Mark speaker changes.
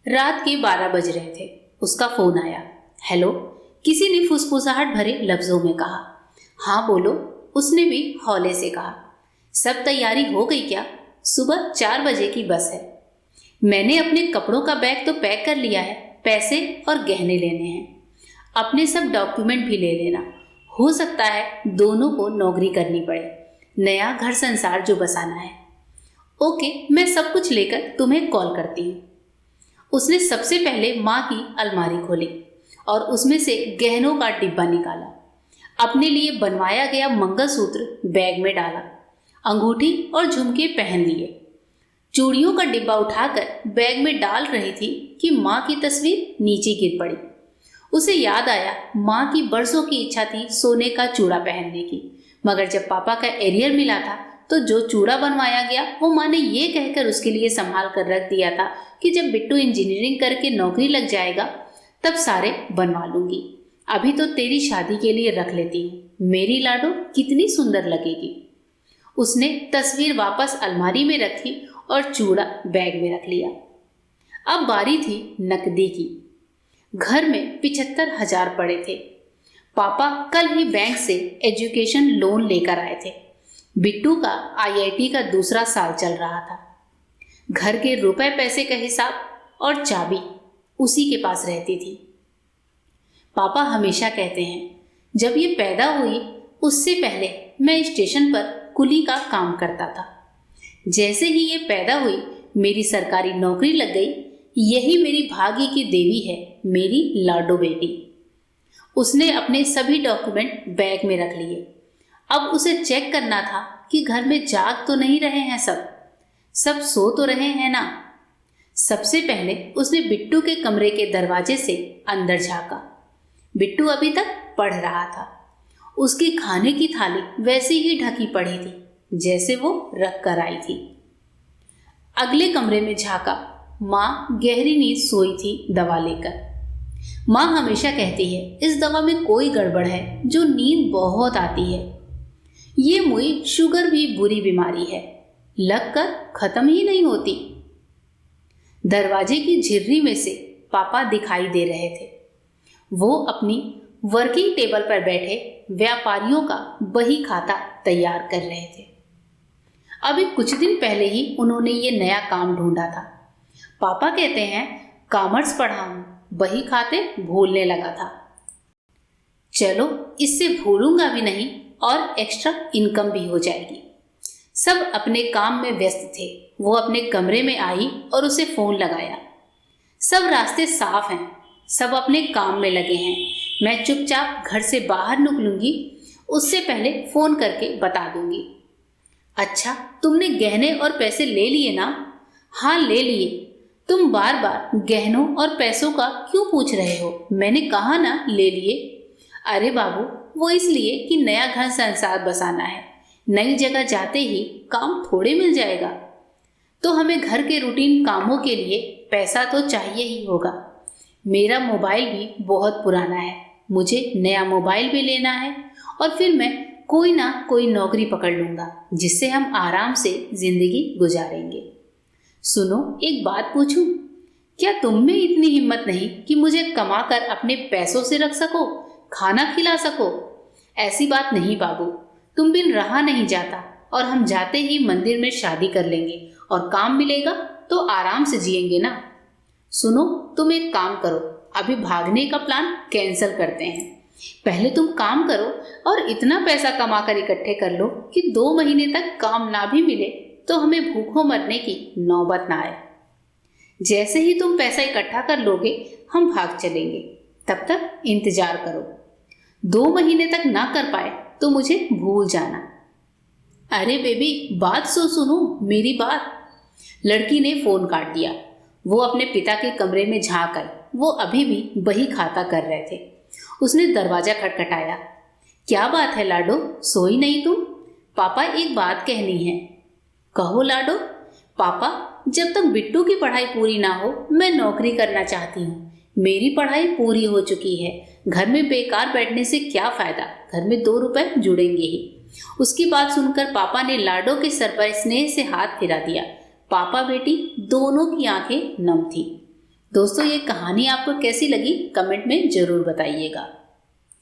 Speaker 1: रात के 12 बज रहे थे। उसका फोन आया। हेलो, किसी ने फुसफुसाहट भरे लफ्जों में कहा। हाँ बोलो, उसने भी हौले से कहा। सब तैयारी हो गई क्या? सुबह 4 बजे की बस है। मैंने अपने कपड़ों का बैग तो पैक कर लिया है, पैसे और गहने लेने हैं। अपने सब डॉक्यूमेंट भी ले लेना। हो सकता है दोनों को नौकरी करनी पड़े, नया घर संसार जो बसाना है। ओके, मैं सब कुछ लेकर तुम्हें कॉल करती हूँ। उसने सबसे पहले माँ की अलमारी खोली और उसमें से गहनों का डिब्बा निकाला। अपने लिए बनवाया गया मंगलसूत्र बैग में डाला, अंगूठी और झुमके पहन लिए। चूड़ियों का डिब्बा उठाकर बैग में डाल रही थी कि माँ की तस्वीर नीचे गिर पड़ी। उसे याद आया, माँ की बरसों की इच्छा थी सोने का चूड़ा पहनने की, मगर जब पापा का एरियर मिला था तो जो चूड़ा बनवाया गया वो माँ ने ये कहकर उसके लिए संभाल कर रख दिया था कि जब बिट्टू इंजीनियरिंग करके नौकरी लग जाएगा तब सारे बनवा लूंगी। अभी तो तेरी शादी के लिए रख लेती हूँ, मेरी लाडो कितनी सुंदर लगेगी। उसने तस्वीर वापस अलमारी में रखी और चूड़ा बैग में रख लिया। अब बारी थी नकदी की। घर में 75,000 पड़े थे। पापा कल ही बैंक से एजुकेशन लोन लेकर आए थे। बिट्टू का आईआईटी का दूसरा साल चल रहा था। घर के रुपए पैसे का हिसाब और चाबी उसी के पास रहती थी। पापा हमेशा कहते हैं, जब ये पैदा हुई उससे पहले मैं स्टेशन पर कुली का काम करता था। जैसे ही ये पैदा हुई मेरी सरकारी नौकरी लग गई। यही मेरी भाग्य की देवी है, मेरी लाडो बेटी। उसने अपने सभी डॉक्यूमेंट बैग में रख लिए। अब उसे चेक करना था कि घर में जाग तो नहीं रहे हैं सब सो तो रहे हैं ना। सबसे पहले उसने बिट्टू के कमरे के दरवाजे से अंदर झांका। बिट्टू अभी तक पढ़ रहा था। उसकी खाने की थाली वैसे ही ढकी पड़ी थी जैसे वो रख कर आई थी। अगले कमरे में झांका। माँ गहरी नींद सोई थी दवा लेकर। माँ हमेशा कहती है इस दवा में कोई गड़बड़ है जो नींद बहुत आती है। ये मुई शुगर भी बुरी बीमारी है, लगकर खत्म ही नहीं होती। दरवाजे की झिर्री में से पापा दिखाई दे रहे थे। वो अपनी वर्किंग टेबल पर बैठे व्यापारियों का बही खाता तैयार कर रहे थे। अभी कुछ दिन पहले ही उन्होंने ये नया काम ढूंढा था। पापा कहते हैं कॉमर्स पढ़ा हूं, बही खाते भूलने लगा था। चलो, इससे भूलूंगा भी नहीं और एक्स्ट्रा इनकम भी हो जाएगी। सब अपने काम में व्यस्त थे। वो अपने कमरे में आई और उसे फोन लगाया। सब रास्ते साफ हैं, सब अपने काम में लगे हैं। मैं चुपचाप घर से बाहर निकलूंगी, उससे पहले फोन करके बता दूंगी। अच्छा, तुमने गहने और पैसे ले लिए ना? हाँ, ले लिए। तुम बार बार गहनों और पैसों का क्यों पूछ रहे हो? मैंने कहा ना ले लिए। अरे बाबू, वो इसलिए कि नया घर संसार बसाना है। नई जगह जाते ही काम थोड़े मिल जाएगा, तो हमें घर के रूटीन कामों के लिए पैसा तो चाहिए ही होगा। मेरा मोबाइल भी बहुत पुराना है, मुझे नया मोबाइल भी लेना है और फिर मैं कोई ना कोई नौकरी पकड़ लूंगा जिससे हम आराम से जिंदगी गुजारेंगे। सुनो, एक बात पूछूं? क्या तुम में इतनी हिम्मत नहीं कि मुझे कमाकर अपने पैसों से रख सको, खाना खिला सको? ऐसी बात नहीं बाबू, तुम बिन रहा नहीं जाता और हम जाते ही मंदिर में शादी कर लेंगे और काम मिलेगा तो आराम से जिएंगे ना। सुनो, तुम एक काम करो, अभी भागने का प्लान कैंसिल करते हैं। पहले तुम काम करो और इतना पैसा कमा कर इकट्ठे कर लो कि 2 महीने तक काम ना भी मिले तो हमें भूखों मरने की नौबत ना आए। जैसे ही तुम पैसा इकट्ठा कर लोगे हम भाग चलेंगे, तब तक इंतजार करो। 2 महीने तक ना कर पाए तो मुझे भूल जाना। अरे बेबी, बात सुनो मेरी बात। लड़की ने फोन काट दिया। वो अपने पिता के कमरे में झांक आई। वो अभी भी बही खाता कर रहे थे। उसने दरवाजा खटखटाया। क्या बात है लाडो, सोई नहीं तुम? पापा, एक बात कहनी है। कहो लाडो। पापा, जब तक बिट्टू की पढ़ाई पूरी ना हो मैं नौकरी करना चाहती हूँ। मेरी पढ़ाई पूरी हो चुकी है, घर में बेकार बैठने से क्या फायदा, घर में 2 रुपए जुड़ेंगे ही। उसकी बात सुनकर पापा ने लाडो के सर पर स्नेह से हाथ फिरा दिया। पापा बेटी दोनों की आंखें नम थी। दोस्तों, ये कहानी आपको कैसी लगी कमेंट में ज़रूर बताइएगा।